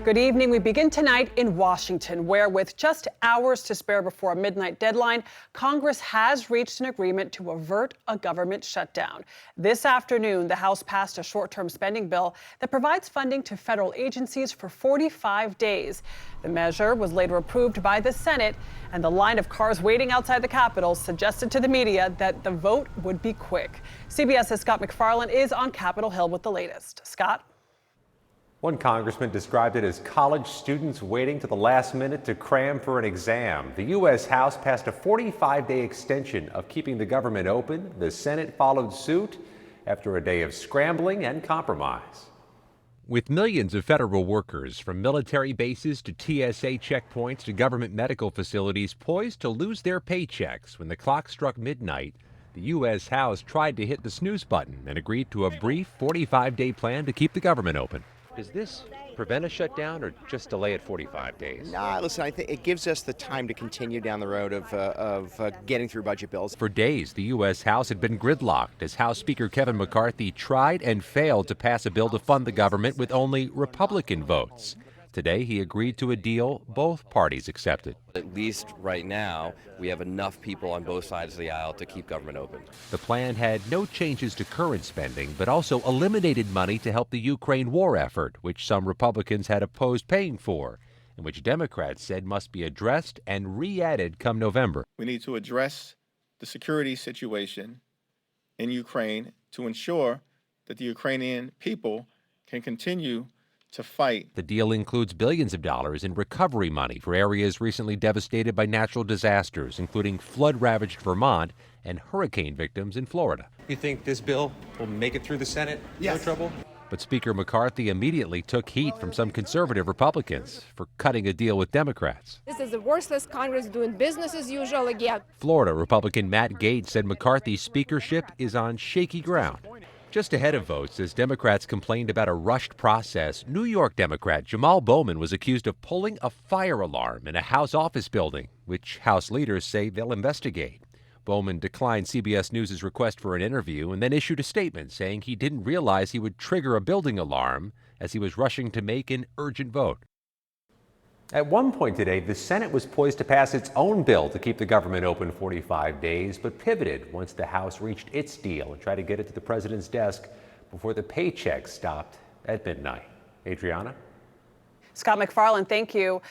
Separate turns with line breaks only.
Good evening. We begin tonight in Washington, where with just hours to spare before a midnight deadline, Congress has reached an agreement to avert a government shutdown. This afternoon, the House passed a short-term spending bill that provides funding to federal agencies for 45 days. The measure was later approved by the Senate, and the line of cars waiting outside the Capitol suggested to the media that the vote would be quick. CBS's Scott MacFarlane is on Capitol Hill with the latest. Scott?
One congressman described it as college students waiting to the last minute to cram for an exam. The U.S. House passed a 45-day extension of keeping the government open. The Senate followed suit after a day of scrambling and compromise.
With millions of federal workers, from military bases to TSA checkpoints to government medical facilities, poised to lose their paychecks when the clock struck midnight, the U.S. House tried to hit the snooze button and agreed to a brief 45-day plan to keep the government open. Does this prevent a shutdown or just delay it 45 days?
Nah, listen, I think it gives us the time to continue down the road of getting through budget bills.
For days, the U.S. House had been gridlocked as House Speaker Kevin McCarthy tried and failed to pass a bill to fund the government with only Republican votes. Today, he agreed to a deal both parties accepted.
At least right now, we have enough people on both sides of the aisle to keep government open.
The plan had no changes to current spending, but also eliminated money to help the Ukraine war effort, which some Republicans had opposed paying for, and which Democrats said must be addressed and re-added come November.
We need to address the security situation in Ukraine to ensure that the Ukrainian people can continue to fight.
The deal includes billions of dollars in recovery money for areas recently devastated by natural disasters, including flood-ravaged Vermont and hurricane victims in Florida.
You think this bill will make it through the Senate?
Yes.
No trouble?
But Speaker McCarthy immediately took heat from some conservative Republicans for cutting a deal with Democrats.
This is a worthless Congress doing business as usual again.
Florida Republican Matt Gaetz said McCarthy's speakership is on shaky ground. Just ahead of votes, as Democrats complained about a rushed process, New York Democrat Jamal Bowman was accused of pulling a fire alarm in a House office building, which House leaders say they'll investigate. Bowman declined CBS News' request for an interview and then issued a statement saying he didn't realize he would trigger a building alarm as he was rushing to make an urgent vote.
At one point today, the Senate was poised to pass its own bill to keep the government open 45 days, but pivoted once the House reached its deal and tried to get it to the president's desk before the paycheck stopped at midnight. Adriana?
Scott MacFarlane, thank you.